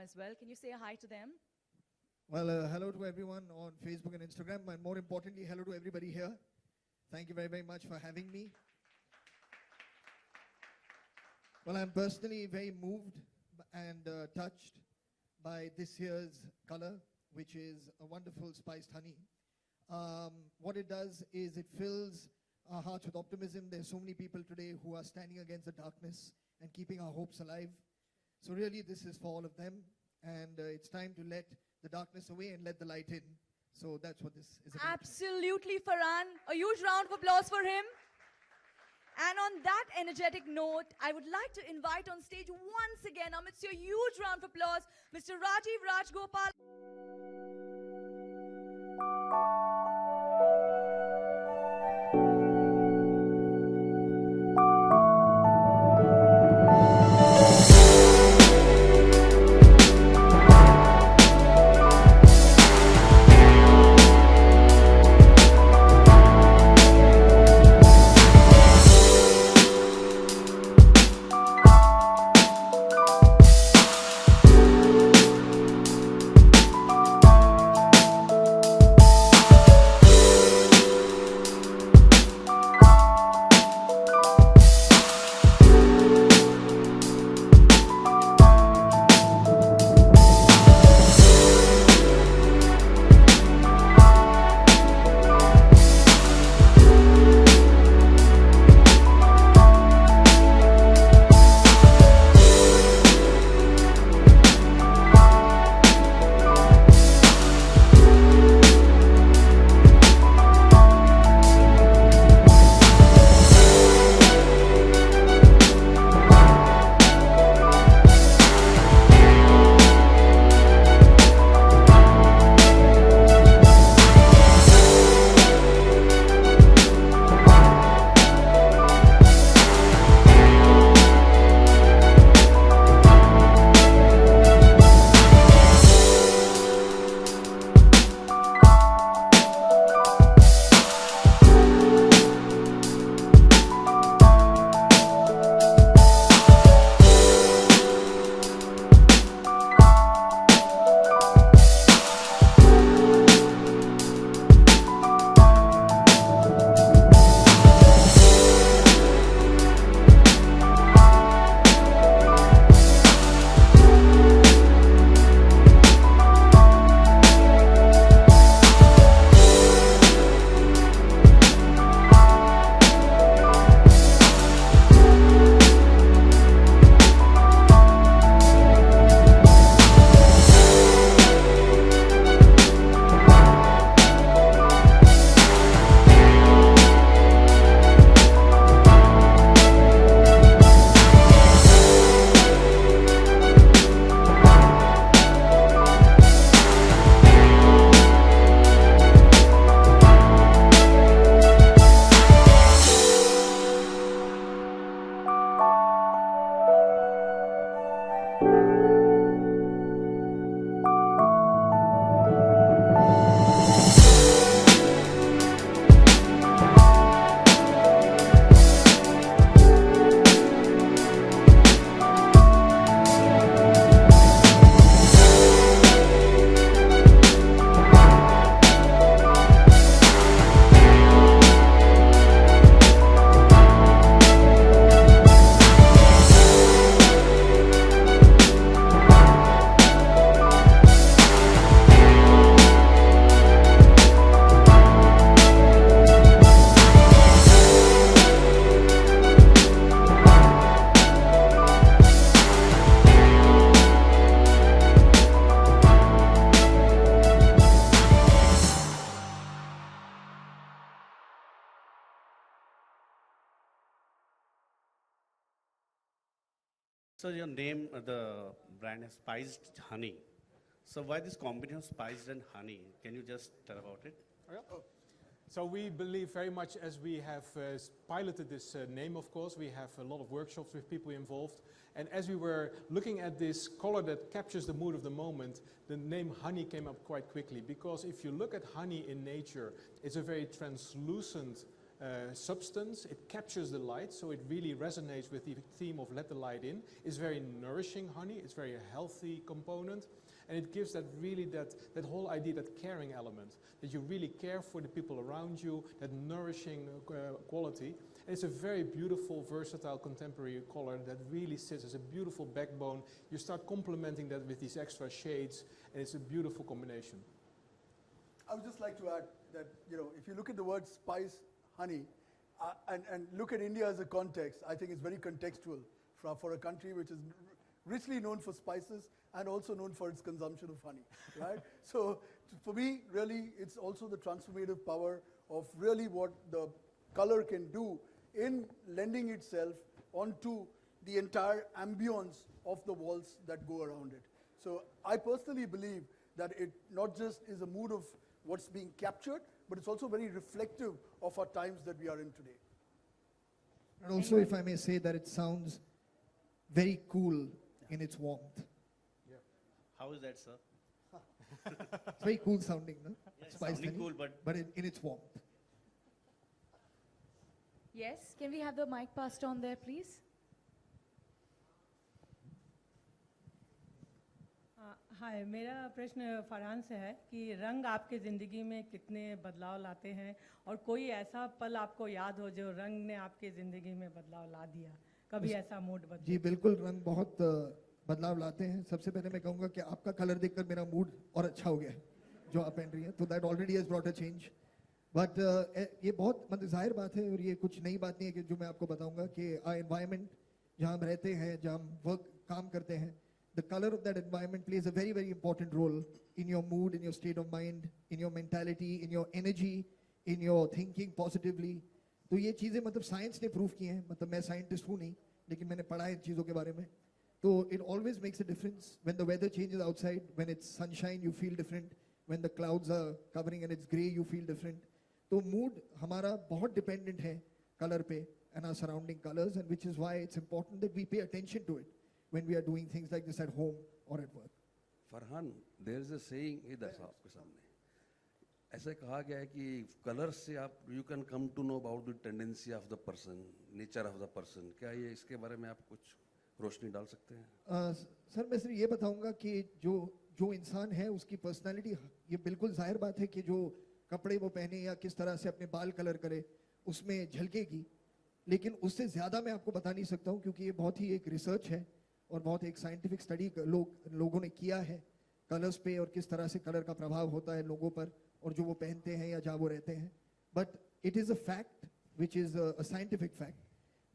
as well. Can you say a hi to them? Well, hello to everyone on Facebook and Instagram, and more importantly, hello to everybody here. Thank you very, very much for having me. Well, I'm personally very moved and touched by this year's color, which is a wonderful spiced honey. What it does is it fills our hearts with optimism. There's so many people today who are standing against the darkness and keeping our hopes alive. So really, this is for all of them. And it's time to let the darkness away and let the light in. So that's what this is about. Absolutely, Farhan. A huge round of applause for him. And on that energetic note, I would like to invite on stage once again, amidst your huge round of applause, Mr. Rajiv Rajgopal. So your name, the brand is Spiced Honey. So why this combination of spiced and honey? Can you just tell about it? So we believe very much, as we have piloted this name, of course, we have a lot of workshops with people involved. And as we were looking at this color that captures the mood of the moment, the name honey came up quite quickly. Because if you look at honey in nature, it's a very translucent substance. It captures the light, so it really resonates with the theme of let the light in. It's very nourishing honey. It's very healthy component. And it gives that really that whole idea, that caring element, that you really care for the people around you, that nourishing quality. And it's a very beautiful, versatile, contemporary color that really sits as a beautiful backbone. You start complementing that with these extra shades, and it's a beautiful combination. I would just like to add that, if you look at the word spice, honey, and look at India as a context, I think it's very contextual for a country which is richly known for spices and also known for its consumption of honey, right? So for me, really, it's also the transformative power of really what the color can do in lending itself onto the entire ambience of the walls that go around it. So I personally believe that it not just is a mood of what's being captured, but it's also very reflective of our times that we are in today. And also, if I may say, that it sounds very cool in its warmth. Yeah. How is that, sir? It's very cool sounding, no? Yeah, it's Spice sounding honey, cool, but in its warmth. Yes, can we have the mic passed on there, please? हाय, मेरा प्रश्न फरहान से है कि रंग आपके ज़िंदगी में कितने बदलाव लाते हैं और कोई ऐसा पल आपको याद हो जो रंग ने आपके ज़िंदगी में बदलाव ला दिया, कभी ऐसा मूड बदला? जी बिल्कुल, रंग बहुत बदलाव लाते हैं. सबसे पहले मैं कहूँगा कि आपका कलर देखकर मेरा मूड और अच्छा हो गया है जो आप पहन रही हैं, तो that already has brought a change. But ये बहुत मतलब जाहिर बात है और ये कुछ नई बात नहीं है कि जो मैं आपको बताऊंगा कि एनवायरनमेंट जहाँ हम रहते हैं, जहाँ हम काम करते हैं, the color of that environment plays a very, very important role in your mood, in your state of mind, in your mentality, in your energy, in your thinking positively. तो ये चीज़ें मतलब साइंस ने प्रूव की हैं. मतलब मैं scientist हूँ नहीं, लेकिन मैंने पढ़ा है चीज़ों के बारे में. तो it always makes a difference. When the weather changes outside, when it's sunshine, you feel different. When the clouds are covering and it's grey, you feel different. तो mood हमारा बहुत dependent है color पे and our surrounding colors, and which is why it's important that we pay attention to it when we are doing things like this at home or at work. Farhan, there is a saying इधर आपके सामने ऐसे कहा गया है कि colour से आप you can come to know about the tendency of the person, nature of the person. क्या ये इसके बारे में आप कुछ रोशनी डाल सकते हैं? सर मैं सिर्फ ये बताऊंगा कि जो इंसान है उसकी पर्सनालिटी, ये बिल्कुल जाहिर बात है कि जो कपड़े वो पहने या किस तरह से अपने बाल कलर करे उसमें झलकेगी, लेकिन उससे ज़्यादा मैं आपको बता नहीं सकता हूँ क्योंकि ये बहुत ही एक रिसर्च है और बहुत एक साइंटिफिक स्टडी लोगों ने किया है कलर्स पे और किस तरह से कलर का प्रभाव होता है लोगों पर और जो वो पहनते हैं या जहाँ वो रहते हैं. But it is a fact which is a scientific fact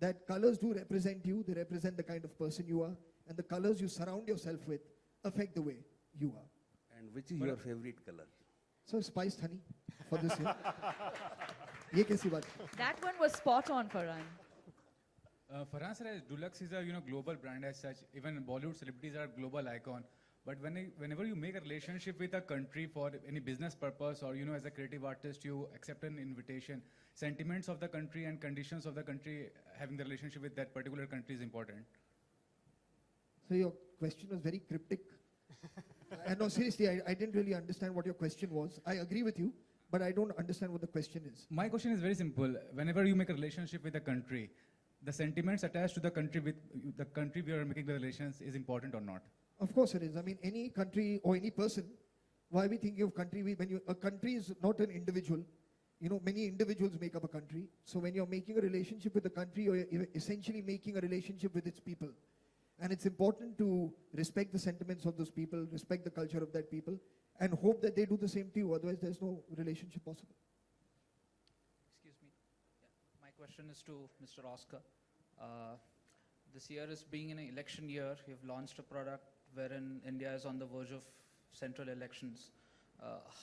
that colors do represent you, they represent the kind of person you are, and the colors you surround yourself with affect the way you are. And which is your favorite color? So spiced honey for this year. ये कैसी बात? That one was spot on, Farhan. Farhan sir, as Dulux is a global brand as such. Even Bollywood celebrities are a global icon. But whenever you make a relationship with a country for any business purpose or as a creative artist, you accept an invitation. Sentiments of the country and conditions of the country, having the relationship with that particular country is important. So your question was very cryptic. No, seriously, I didn't really understand what your question was. I agree with you, but I don't understand what the question is. My question is very simple. Whenever you make a relationship with a country, the sentiments attached to the country we are making the relations is important or not? Of course it is. I mean, any country or any person, why are we thinking of country? A country is not an individual. Many individuals make up a country. So when you're making a relationship with a country, you're essentially making a relationship with its people. And it's important to respect the sentiments of those people, respect the culture of that people, and hope that they do the same to you. Otherwise, there's no relationship possible. Excuse me. Yeah. My question is to Mr. Oscar. This year is being an election year. You've launched a product wherein India is on the verge of central elections.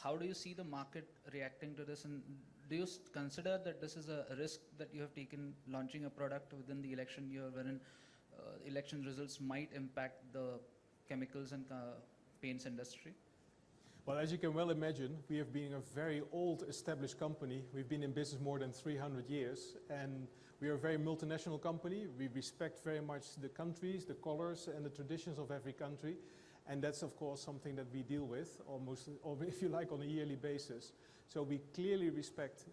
How do you see the market reacting to this, and do you consider that this is a risk that you have taken launching a product within the election year wherein election results might impact the chemicals and paints industry? Well, as you can well imagine, we have been a very old established company. We've been in business more than 300 years, and we are a very multinational company. We respect very much the countries, the colors, and the traditions of every country. And that's, of course, something that we deal with almost, or if you like, on a yearly basis. So we clearly respect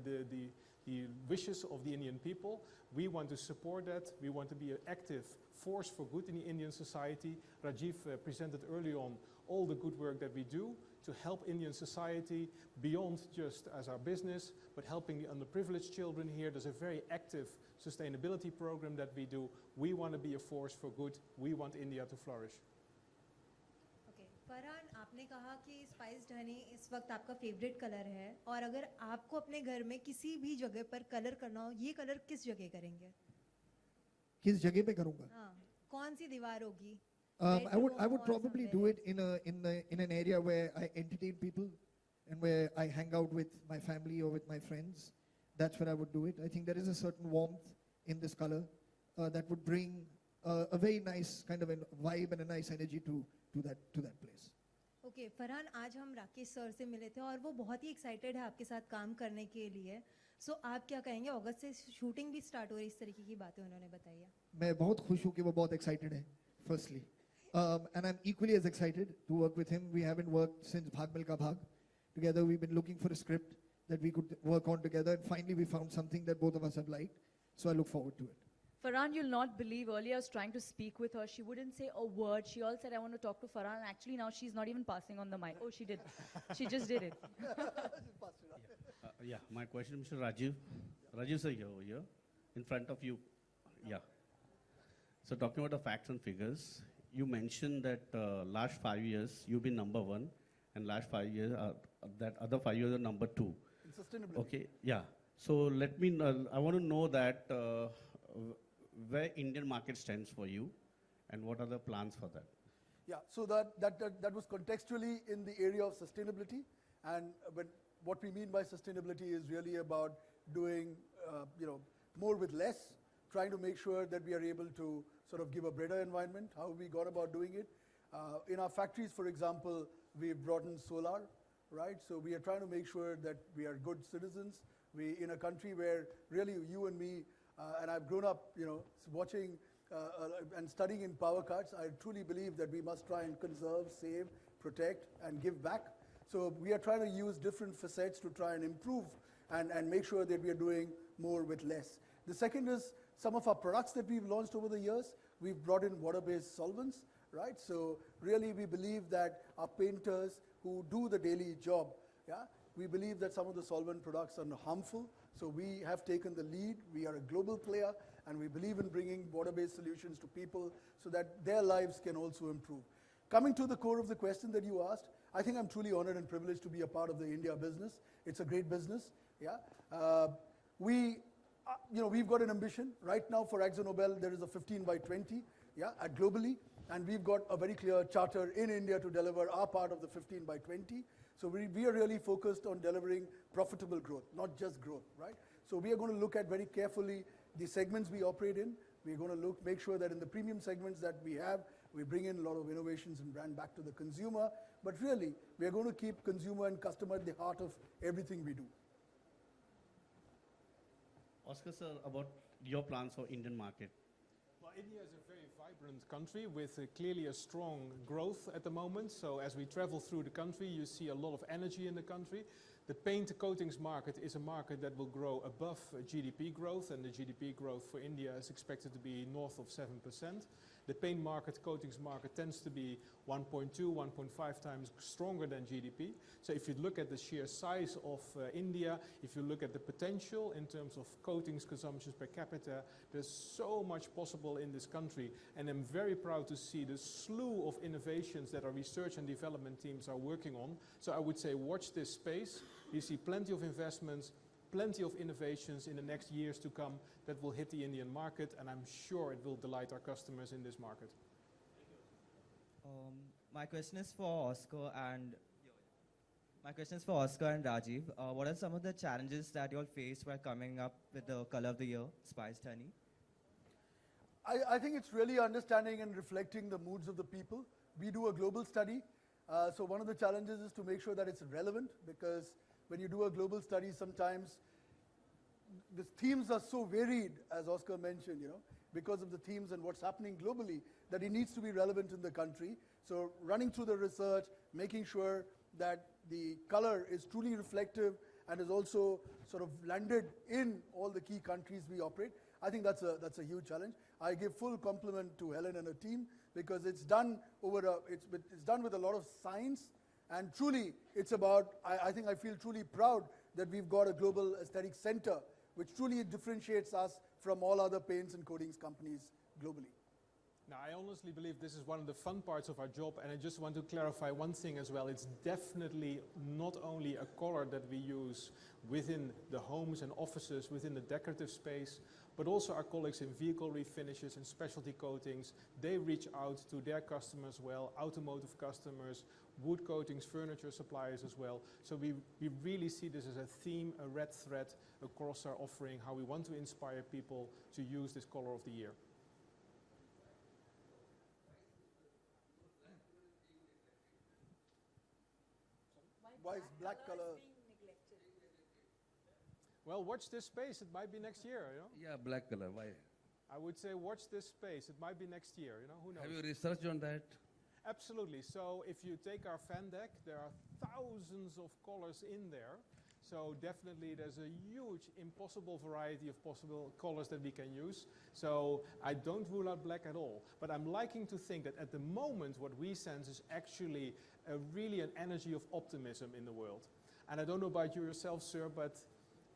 the the wishes of the Indian people. We want to support that. We want to be an active force for good in the Indian society. Rajiv presented early on all the good work that we do to help Indian society beyond just as our business, but helping the underprivileged children here. There's a very active sustainability program that we do. We want to be a force for good. We want India to flourish. Okay. Farhan, आपने कहा कि spiced Honey इस वक्त आपका favourite colour है, और अगर आपको अपने घर में किसी भी जगह पर कलर करना हो, ये कलर किस जगह करेंगे? किस जगह पे करूँगा? हाँ, कौन सी दीवार होगी? I would probably do it in an area where I entertain people and where I hang out with my family or with my friends. That's where I would do it. I think there is a certain warmth in this color that would bring a very nice kind of a vibe and a nice energy to that place. Okay Farhan, आज हम Rakesh sir से मिले थे और वो बहुत ही excited है आपके साथ काम करने के लिए. सो आप क्या कहेंगे? अगस्त से शूटिंग भी स्टार्ट हो रही है, इस तरीके की बातें उन्होंने बताई है. मैं बहुत खुश हूँ कि वो बहुत excited है, firstly. And I'm equally as excited to work with him. We haven't worked since Bhag Milka Bhag. Together we've been looking for a script that we could work on together, and finally we found something that both of us have liked. So I look forward to it. Farhan, you'll not believe, earlier I was trying to speak with her. She wouldn't say a word. She all said, I want to talk to Farhan. Actually, now she's not even passing on the mic. Oh, she did. She just did it. Yeah, my question, Mr. Rajiv. Rajiv sir, over here, in front of you. Yeah. So talking about the facts and figures, you mentioned that last 5 years you've been number 1, and last 5 years, that other 5 years are number 2. In sustainability. Okay, yeah. So let me, I want to know that where Indian market stands for you, and what are the plans for that? Yeah, so that was contextually in the area of sustainability, and but what we mean by sustainability is really about doing more with less, trying to make sure that we are able to sort of give a better environment. How we got about doing it? In our factories, for example, we've brought in solar, right? So we are trying to make sure that we are good citizens. We in a country where really you and me, and I've grown up, watching and studying in power cuts. I truly believe that we must try and conserve, save, protect, and give back. So we are trying to use different facets to try and improve and make sure that we are doing more with less. The second is some of our products that we've launched over the years. We've brought in water-based solvents, right? So really we believe that our painters who do the daily job, we believe that some of the solvent products are harmful. So we have taken the lead. We are a global player, and we believe in bringing water-based solutions to people so that their lives can also improve. Coming to the core of the question that you asked, I think I'm truly honored and privileged to be a part of the India business. It's a great business. We've got an ambition. Right now for AkzoNobel, there is a 15 by 20 globally. And we've got a very clear charter in India to deliver our part of the 15 by 20. So we are really focused on delivering profitable growth, not just growth, right? So we are going to look at very carefully the segments we operate in. We're going to make sure that in the premium segments that we have, we bring in a lot of innovations and brand back to the consumer. But really, we are going to keep consumer and customer at the heart of everything we do. Oscar sir, about your plans for Indian market. Well, India is a very vibrant country with clearly a strong growth at the moment. So as we travel through the country, you see a lot of energy in the country. The paint coatings market is a market that will grow above GDP growth, and the GDP growth for India is expected to be north of 7%. The paint market, coatings market tends to be 1.2, 1.5 times stronger than GDP. So if you look at the sheer size of India, if you look at the potential in terms of coatings consumptions per capita, there's so much possible in this country. And I'm very proud to see the slew of innovations that our research and development teams are working on. So I would say watch this space. You see plenty of investments, plenty of innovations in the next years to come that will hit the Indian market, and I'm sure it will delight our customers in this market. My question is for Oscar and Rajiv. What are some of the challenges that you all faced while coming up with the color of the year, Spiced Honey? I think it's really understanding and reflecting the moods of the people. We do a global study. So one of the challenges is to make sure that it's relevant, because when you do a global study, sometimes the themes are so varied, as Oscar mentioned, because of the themes and what's happening globally, that it needs to be relevant in the country. So running through the research, making sure that the color is truly reflective and has also sort of landed in all the key countries we operate. I think that's a huge challenge. I give full compliment to Helen and her team because it's done it's done with a lot of science, and truly it's about, I think I feel truly proud that we've got a global aesthetic center which truly differentiates us from all other paints and coatings companies globally. Now, I honestly believe this is one of the fun parts of our job, and I just want to clarify one thing as well. It's definitely not only a color that we use within the homes and offices, within the decorative space, but also our colleagues in vehicle refinishes and specialty coatings. They reach out to their customers well, automotive customers, wood coatings, furniture suppliers as well. So we really see this as a theme, a red thread across our offering, how we want to inspire people to use this color of the year. Why is black color? Well, watch this space. It might be next year, you know? Yeah, black color. Why? I would say watch this space. It might be next year, you know? Who knows? Have you researched on that? Absolutely. So if you take our fan deck, there are thousands of colors in there. So definitely there's a huge, impossible variety of possible colors that we can use. So I don't rule out black at all. But I'm liking to think that at the moment what we sense is actually really an energy of optimism in the world. And I don't know about you yourself, sir, but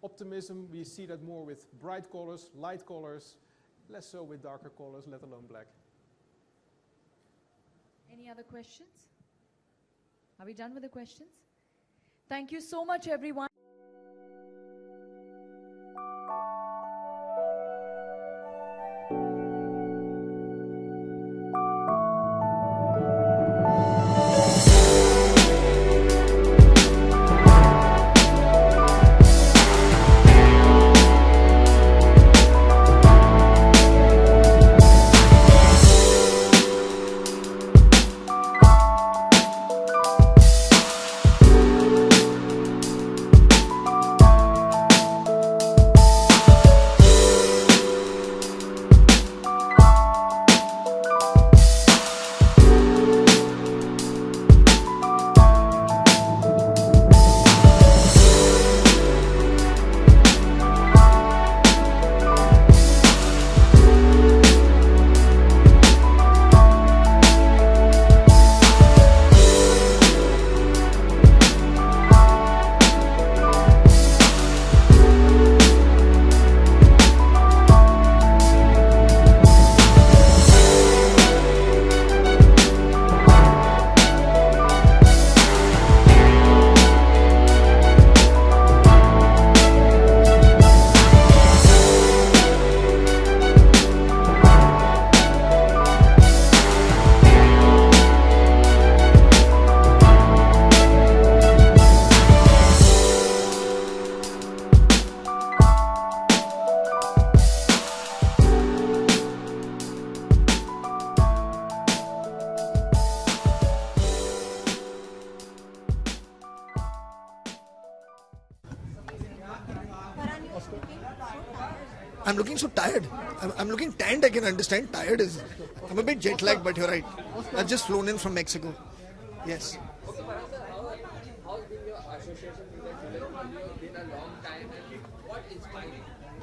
optimism, we see that more with bright colors, light colors, less so with darker colors, let alone black. Any other questions? Are we done with the questions? Thank you so much, everyone. I'm looking so tired. I'm looking tanned, I can understand. Tired is... I'm a bit jet lagged, but you're right. I've just flown in from Mexico. Yes.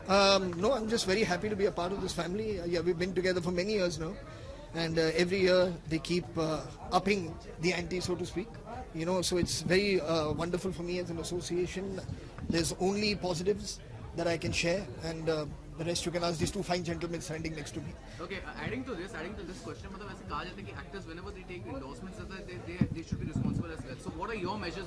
No, I'm just very happy to be a part of this family. Yeah, we've been together for many years now. And every year they keep upping the ante, so to speak. You know, so it's very wonderful for me as an association. There's only positives that I can share, and the rest you can ask these two fine gentlemen standing next to me. Okay, adding to this question, मतलब ऐसे कहा जाता है कि actors whenever they take endorsements, they should be responsible as well. So what are your measures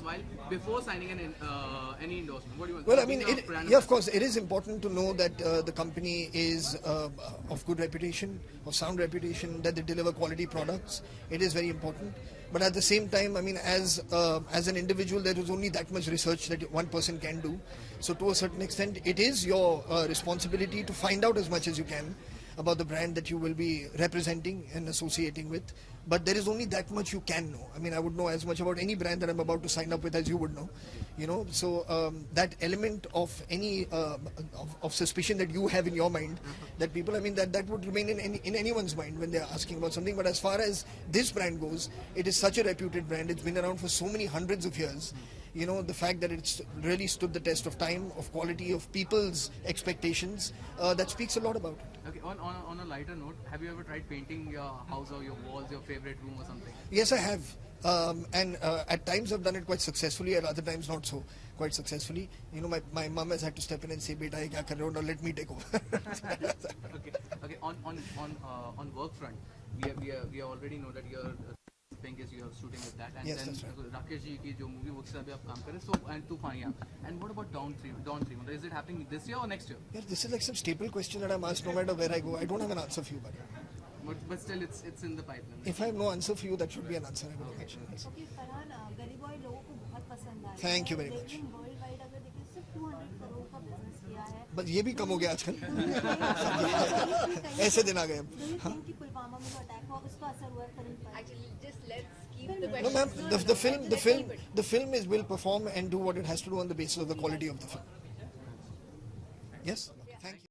before signing any endorsement? What do you want? Well, I mean, yeah, of course, it is important to know that the company is of good reputation, of sound reputation, that they deliver quality products. It is very important. But at the same time, I mean, as an individual, there is only that much research that one person can do. So to a certain extent, it is your responsibility to find out as much as you can about the brand that you will be representing and associating with. But there is only that much you can know. I mean, I would know as much about any brand that I'm about to sign up with as you would know. You know, so that element of any of suspicion that you have in your mind, that people, I mean, that would remain in anyone's mind when they're asking about something. But as far as this brand goes, it is such a reputed brand. It's been around for so many hundreds of years. the fact that it's really stood the test of time, of quality, of people's expectations, that speaks a lot about it. Okay, on a lighter note, have you ever tried painting your house or your walls, your favorite room or something? Yes, I have. And at times I've done it quite successfully, at other times not so quite successfully. My mum has had to step in and say, "Beta, ye kya kar rahe ho? Now let me take over." Okay. On work front, we already know that you're pink is you're shooting with that, and yes, then that's right. Rakesh ji ki jo movie works abhi aap kaam kar rahe, so and Tufaniya. And what about Dawn 3? Is it happening this year or next year? Yeah, this is like some staple question that I'm asked no matter where I go. I don't have an answer for you, buddy. But still, it's in the pipeline. If I have no answer for you, that should be an answer. I would imagine. Yes. Okay, Farhan, गली boy लोगों को बहुत पसंद आया है। Thank you very much. लेकिन world wide अगर देखें सिर्फ 200 करोड़ का बिजनेस किया है। बस ये भी कम हो गया आजकल। ऐसे दिन आ गए अब। Do you think कि पुलवामा में जो अटैक हुआ उसका असर हुआ है फिल्म पर? Actually, just let's keep the No, questions. ma'am. The film will perform and do what it has to do on the basis of the quality of the film. Yes. Thank you.